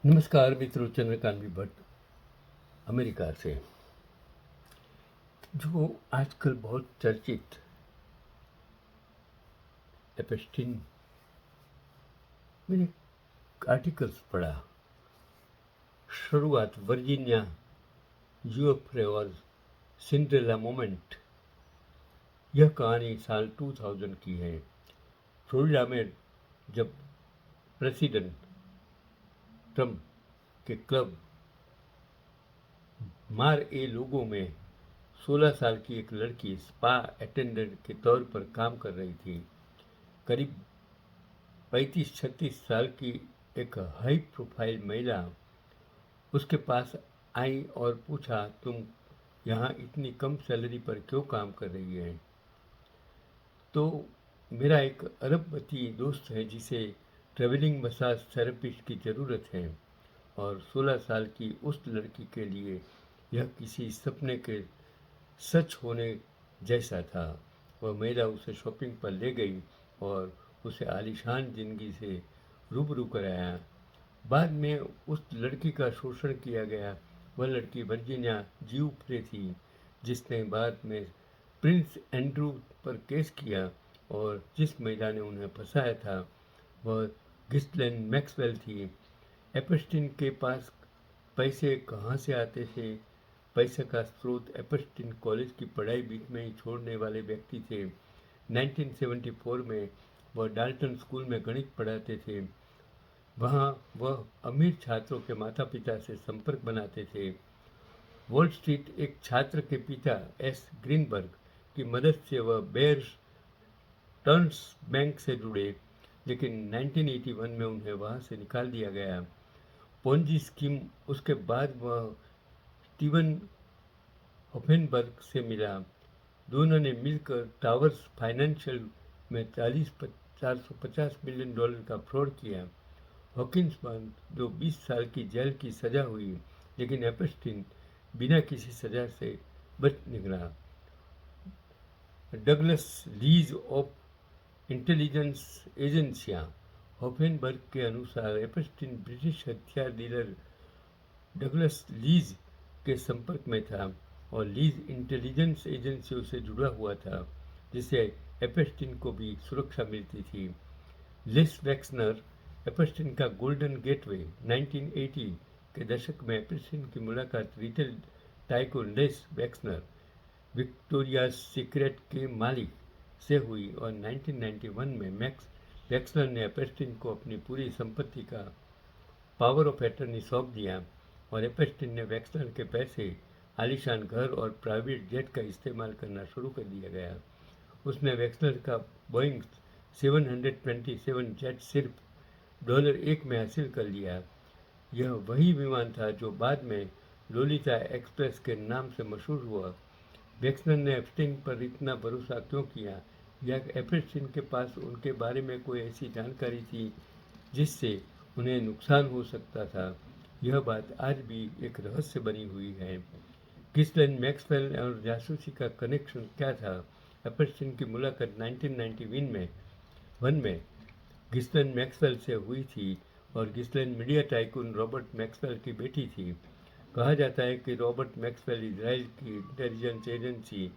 नमस्कार मित्रों, चंद्रकांत भट्ट अमेरिका से। जो आजकल बहुत चर्चित एपेस्टीन, मैंने आर्टिकल्स पढ़ा। शुरुआत वर्जीनिया यूएफए और सिंड्रेला मोमेंट। यह कहानी साल 2000 की है। फ्लोरिडा में जब प्रेसिडेंट ट्रंप के क्लब मार ए लोगों में 16 साल की एक लड़की स्पा अटेंडेंट के तौर पर काम कर रही थी। करीब 35-36 साल की एक हाई प्रोफाइल महिला उसके पास आई और पूछा, तुम यहाँ इतनी कम सैलरी पर क्यों काम कर रही है? तो मेरा एक अरबपति दोस्त है जिसे ट्रेवलिंग मसाज थेरेपिस्ट की ज़रूरत है, और 16 साल की उस लड़की के लिए यह किसी सपने के सच होने जैसा था। वह महिला उसे शॉपिंग पर ले गई और उसे आलीशान जिंदगी से रूबरू कराया। बाद में उस लड़की का शोषण किया गया। वह लड़की वर्जीनिया जीवफ्रे थी, जिसने बाद में प्रिंस एंड्रू पर केस किया, और जिस महिला ने उन्हें फंसाया था वह घिस्लेन मैक्सवेल थी। एपस्टीन के पास पैसे कहाँ से आते थे? पैसे का स्रोत एपस्टीन कॉलेज की पढ़ाई बीच में ही छोड़ने वाले व्यक्ति थे। 1974 में वह डाल्टन स्कूल में गणित पढ़ाते थे। वहाँ वह अमीर छात्रों के माता पिता से संपर्क बनाते थे। वॉल स्ट्रीट एक छात्र के पिता एस ग्रीनबर्ग की मदद से वह बेयर टर्न्स बैंक से जुड़े, लेकिन 1981 में उन्हें वहाँ से निकाल दिया गया। Ponzi scheme. उसके बाद वह स्टीवन होफेनबर्ग से मिला। दोनों ने मिलकर टावर्स फाइनेंशियल में 450 मिलियन डॉलर का फ्रॉड किया। हॉकिंस बंद, जो 20 साल की जेल की सजा हुई, लेकिन एपस्टीन बिना किसी सजा से बच निकला। डगलस लीज ऑफ इंटेलिजेंस एजेंसियां। होफेनबर्ग के अनुसार एपस्टीन ब्रिटिश हथियार डीलर डगलस लीज के संपर्क में था और लीज इंटेलिजेंस एजेंसियों से जुड़ा हुआ था, जिससे एपस्टीन को भी सुरक्षा मिलती थी। लिस वेक्सनर। एपस्टीन का गोल्डन गेटवे। 1980 के दशक में एपस्टीन की मुलाकात रिटेल टाइकून लिस वेक्सनर, विक्टोरिया सीक्रेट के मालिक से हुई, और 1991 में मैक्स वेक्सनर ने एपस्टीन को अपनी पूरी संपत्ति का पावर ऑफ अटर्नी सौंप दिया, और एपस्टीन ने वेक्सनर के पैसे आलीशान घर और प्राइवेट जेट का इस्तेमाल करना शुरू कर दिया गया। उसने वेक्सनर का बोइंग 727 जेट सिर्फ $1 में हासिल कर लिया। यह वही विमान था जो बाद में लोलिता एक्सप्रेस के नाम से मशहूर हुआ। वेक्सनर ने एपस्टीन पर इतना भरोसा क्यों किया? या एपस्टीन के पास उनके बारे में कोई ऐसी जानकारी थी जिससे उन्हें नुकसान हो सकता था? यह बात आज भी एक रहस्य बनी हुई है। घिस्लेन मैक्सवेल और जासूसी का कनेक्शन क्या था? एपस्टीन की मुलाकात 1991 में घिस्लेन मैक्सवेल से हुई थी, और घिस्लेन मीडिया टाइकून रॉबर्ट मैक्सवेल की बेटी थी। कहा जाता है कि रॉबर्ट मैक्सवेल इजराइल की इंटेलिजेंस एजेंसी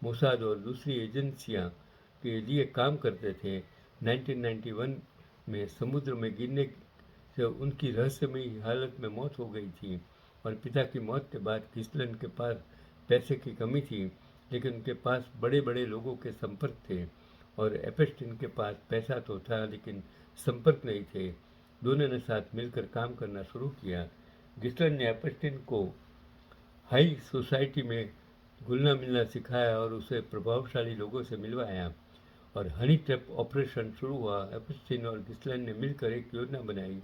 मोसाद और दूसरी एजेंसियां के लिए काम करते थे। 1991 में समुद्र में गिरने से उनकी रहस्यमयी हालत में मौत हो गई थी, और पिता की मौत के बाद घिस्लेन के पास पैसे की कमी थी, लेकिन उनके पास बड़े बड़े लोगों के संपर्क थे, और एपस्टीन के पास पैसा तो था लेकिन संपर्क नहीं थे। दोनों ने साथ मिलकर काम करना शुरू किया। घिस्लेन ने एपस्टीन को हाई सोसाइटी में घुलना मिलना सिखाया और उसे प्रभावशाली लोगों से मिलवाया, और हनी ट्रैप ऑपरेशन शुरू हुआ। एपस्टीन और घिस्लेन ने मिलकर एक योजना बनाई।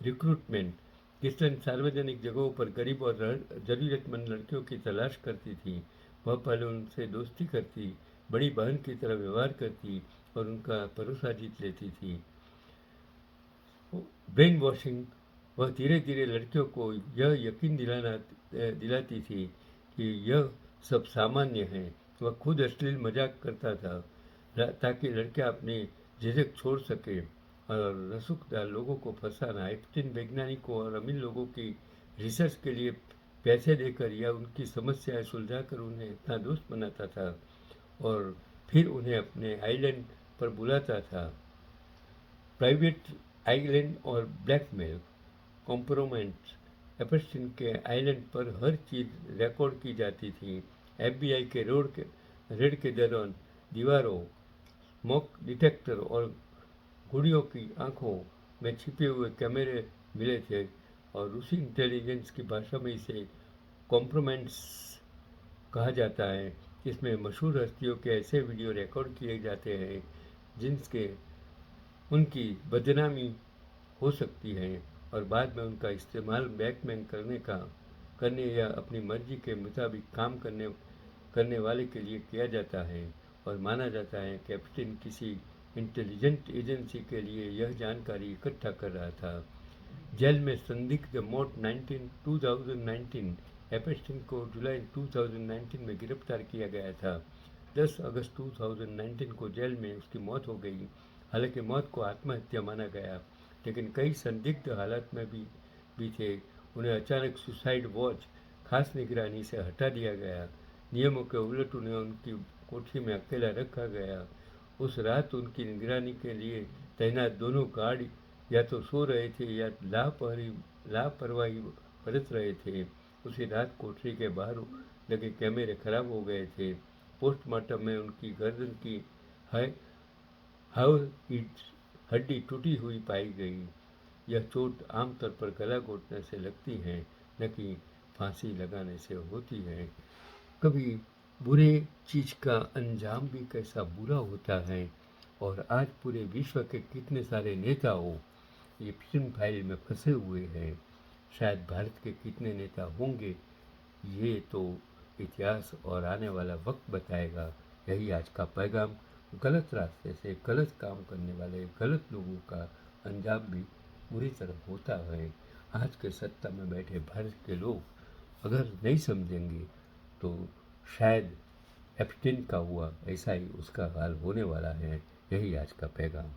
रिक्रूटमेंट। घिस्लेन सार्वजनिक जगहों पर गरीब और जरूरतमंद लड़कियों की तलाश करती थी। वह पहले उनसे दोस्ती करती, बड़ी बहन की तरह व्यवहार करती और उनका भरोसा जीत लेती थी। Brain washing. वह धीरे धीरे लड़कियों को यह यकीन दिलाती थी कि यह सब सामान्य है। वह खुद अश्लील मजाक करता था ताकि लड़कियां अपनी झिझक छोड़ सके। और रसूखदार लोगों को फंसाना, एप्स्टीन वैज्ञानिकों और अमीर लोगों की रिसर्च के लिए पैसे देकर या उनकी समस्याएं सुलझाकर उन्हें इतना दोस्त बनाता था और फिर उन्हें अपने आइलैंड पर बुलाता था। प्राइवेट आइलैंड और ब्लैकमेल, कॉम्प्रोमाइज। एप्स्टीन के आइलैंड पर हर चीज़ रिकॉर्ड की जाती थी। एफबीआई के रेड के दौरान दीवारों, स्मोक डिटेक्टर और गुड़ियों की आंखों में छिपे हुए कैमरे मिले थे और रूसी इंटेलिजेंस की भाषा में इसे कॉम्प्रोमाइज कहा जाता है। इसमें मशहूर हस्तियों के ऐसे वीडियो रिकॉर्ड किए जाते हैं जिनके उनकी बदनामी हो सकती है और बाद में उनका इस्तेमाल ब्लैकमेल करने या अपनी मर्जी के मुताबिक काम करने वाले के लिए किया जाता है और माना जाता है कि एप्स्टीन किसी इंटेलिजेंट एजेंसी के लिए यह जानकारी इकट्ठा कर रहा था। जेल में संदिग्ध मौत 2019। एप्स्टीन को जुलाई 2019 में गिरफ्तार किया गया था। 10 अगस्त 2019 को जेल में उसकी मौत हो गई। हालांकि मौत को आत्महत्या माना गया, लेकिन कई संदिग्ध हालात में भी थे। उन्हें अचानक सुसाइड वॉच खास निगरानी से हटा दिया गया। नियमों के उलट उन्हें उनकी कोठरी में अकेला रखा गया। उस रात उनकी निगरानी के लिए तैनात दोनों गार्ड या तो सो रहे थे या लापरवाही बरत रहे थे। उसी रात कोठरी के बाहर लगे कैमरे खराब हो गए थे। पोस्टमार्टम में उनकी गर्दन की हड्डी टूटी हुई पाई गई। यह चोट आमतौर पर गला घोटने से लगती है, न कि फांसी लगाने से होती है। कभी बुरे चीज का अंजाम भी कैसा बुरा होता है और आज पूरे विश्व के कितने सारे नेताओं ये फिल्म फाइल में फंसे हुए हैं। शायद भारत के कितने नेता होंगे, ये तो इतिहास और आने वाला वक्त बताएगा। यही आज का पैगाम। गलत रास्ते से गलत काम करने वाले गलत लोगों का अंजाम भी बुरी तरह होता है। आज के सत्ता में बैठे भारत के लोग अगर नहीं समझेंगे तो शायद एप्स्टीन का हुआ ऐसा ही उसका हाल होने वाला है। यही आज का पैगाम।